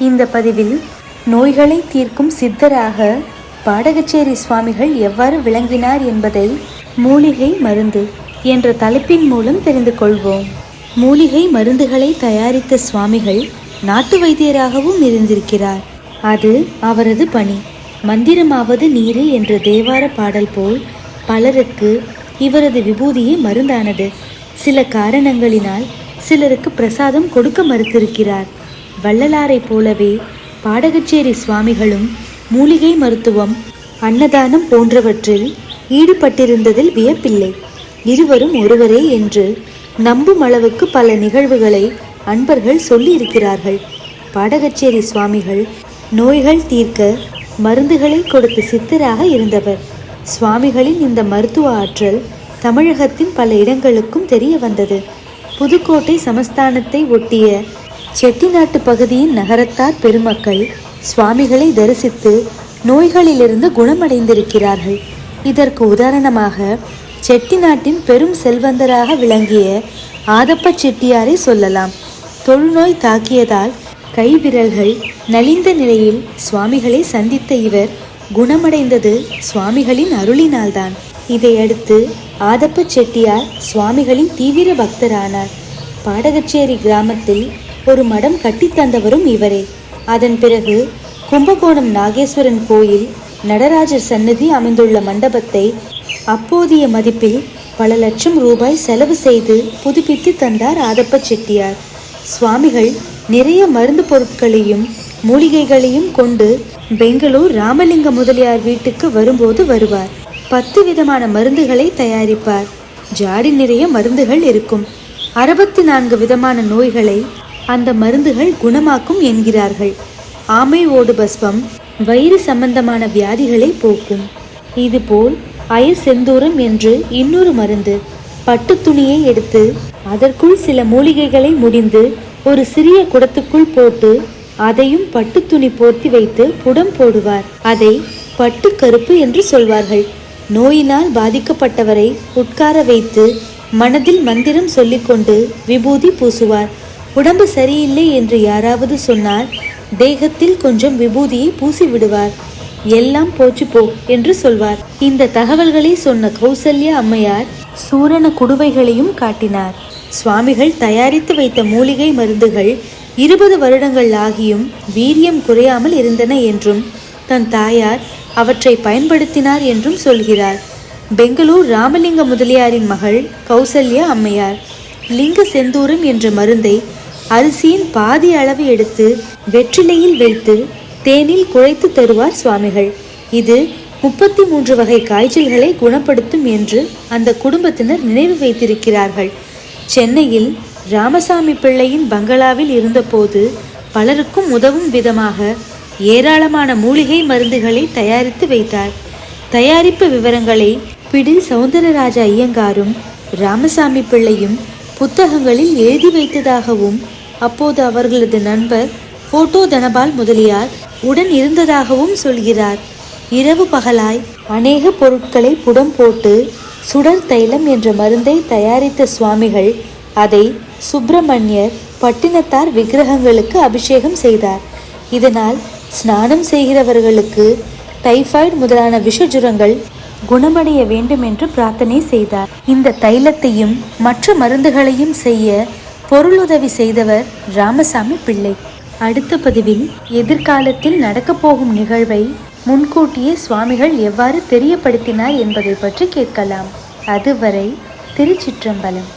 இந்த பதிவில் நோய்களை தீர்க்கும் சித்தராக பாடகச்சேரி சுவாமிகள் எவ்வாறு விளங்கினார் என்பதை மூலிகை மருந்து என்ற தலைப்பின் மூலம் தெரிந்து கொள்வோம். மூலிகை மருந்துகளை தயாரித்த சுவாமிகள் நாட்டு வைத்தியராகவும் இருந்திருக்கிறார். அது அவரது பணி. மந்திரமாவது நீரு என்ற தேவார பாடல் போல் பலருக்கு இவரது விபூதியே மருந்தானது. சில காரணங்களினால் சிலருக்கு பிரசாதம் கொடுக்க மறுத்திருக்கிறார். வள்ளலாரை போலவே பாடகச்சேரி சுவாமிகளும் மூலிகை மருத்துவம், அன்னதானம் போன்றவற்றில் ஈடுபட்டிருந்ததில் வியப்பில்லை. இருவரும் ஒருவரே என்று நம்பும் அளவுக்கு பல நிகழ்வுகளை அன்பர்கள் சொல்லி இருக்கிறார்கள். பாடகச்சேரி சுவாமிகள் நோய்கள் தீர்க்க மருந்துகளை கொடுத்த சித்தராக இருந்தவர். சுவாமிகளின் இந்த மருத்துவ ஆற்றல் தமிழகத்தின் பல இடங்களுக்கும் தெரிய வந்தது. புதுக்கோட்டை சமஸ்தானத்தை ஒட்டிய செட்டிநாட்டு பகுதியின் நகரத்தார் பெருமக்கள் சுவாமிகளை தரிசித்து நோய்களிலிருந்து குணமடைந்திருக்கிறார்கள். இதற்கு உதாரணமாக செட்டிநாட்டின் பெரும் செல்வந்தராக விளங்கிய ஆதப்ப செட்டியாரை சொல்லலாம். தொழுநோய் தாக்கியதால் கைவிரல்கள் நலிந்த நிலையில் சுவாமிகளை சந்தித்த இவர் குணமடைந்தது சுவாமிகளின் அருளினால்தான். இதையடுத்து ஆதப்ப செட்டியார் சுவாமிகளின் தீவிர பக்தரானார். பாடகச்சேரி கிராமத்தில் ஒரு மடம் கட்டித்தந்தவரும் இவரே. அதன் பிறகு கும்பகோணம் நாகேஸ்வரன் கோயில் நடராஜர் சன்னதி அமைந்துள்ள மண்டபத்தை அப்போதைய மதிப்பில் பல லட்சம் ரூபாய் செலவு செய்து புதுப்பித்து தந்தார் ஆதப்ப செட்டியார். சுவாமிகள் நிறைய மருந்து பொருட்களையும் மூலிகைகளையும் கொண்டு பெங்களூர் ராமலிங்க முதலியார் வீட்டுக்கு வரும்போது வருவார். 10 விதமான மருந்துகளை தயாரிப்பார். ஜாடி நிறைய மருந்துகள் இருக்கும். 64 விதமான நோய்களை அந்த மருந்துகள் குணமாக்கும் என்கிறார்கள். ஆமை ஓடு பஸ்வம் வயிறு சம்பந்தமான வியாதிகளை போக்கும். இதுபோல் அயசெந்தூரம் என்று இன்னொரு மருந்து. பட்டு துணியை எடுத்து அதற்குள் சில மூலிகைகளை முடிந்து ஒரு சிறிய குடத்துக்குள் போட்டு அதையும் பட்டு துணி போர்த்தி வைத்து புடம் போடுவார். அதை பட்டு கருப்பு என்று சொல்வார்கள். நோயினால் பாதிக்கப்பட்டவரை உட்கார வைத்து மனதில் மந்திரம் சொல்லிக்கொண்டு விபூதி பூசுவார். உடம்பு சரியில்லை என்று யாராவது சொன்னால் தேகத்தில் கொஞ்சம் விபூதியை பூசி விடுவார். எல்லாம் போச்சு போ என்று சொல்வார். இந்த தகவல்களை சொன்ன கௌசல்யா அம்மையார் சூரண குடுவைகளையும் காட்டினார். சுவாமிகள் தயாரித்து வைத்த மூலிகை மருந்துகள் 20 வருடங்கள் ஆகியும் வீரியம் குறையாமல் இருந்தன என்றும் தன் தாயார் அவற்றை பயன்படுத்தினார் என்றும் சொல்கிறார். பெங்களூர் ராமலிங்க முதலியாரின் மகள் கௌசல்யா அம்மையார் லிங்க செந்தூரம் என்ற மருந்தை அரிசியின் பாதி அளவு எடுத்து வெற்றிலையில் வைத்து தேனில் குழைத்து தருவார் சுவாமிகள். இது 33 வகை காய்ச்சல்களை குணப்படுத்தும் என்று அந்த குடும்பத்தினர் நினைவு வைத்திருக்கிறார்கள். சென்னையில் ராமசாமி பிள்ளையின் பங்களாவில் இருந்தபோது பலருக்கும் உதவும் விதமாக ஏராளமான மூலிகை மருந்துகளை தயாரித்து வைத்தார். தயாரிப்பு விவரங்களை பிடில் சௌந்தரராஜ ஐயங்காரும் ராமசாமி பிள்ளையும் புத்தகங்களில் எழுதி வைத்ததாகவும் அப்போது அவர்களது நண்பர் போட்டோ தனபால் முதலியார் உடன் இருந்ததாகவும் சொல்கிறார். இரவு பகலாய் அநேக பொருட்களை புடம் போட்டு சுடர் தைலம் என்ற மருந்தை தயாரித்த சுவாமிகள் அதை சுப்பிரமணியர் பட்டினத்தார் விக்கிரகங்களுக்கு அபிஷேகம் செய்தார். இதனால் ஸ்நானம் செய்கிறவர்களுக்கு டைபாய்டு முதலான விஷஜுரங்கள் குணமடைய வேண்டும் என்று பிரார்த்தனை செய்தார். இந்த தைலத்தையும் மற்ற மருந்துகளையும் செய்ய பொருளுதவி செய்தவர் ராமசாமி பிள்ளை. அடுத்த பதிவில் எதிர்காலத்தில் நடக்கப் போகும் நிகழ்வை முன்கூட்டியே சுவாமிகள் எவ்வாறு தெரியப்படுத்தினார் என்பதை பற்றி கேட்கலாம். அதுவரை திருச்சிற்றம்பலம்.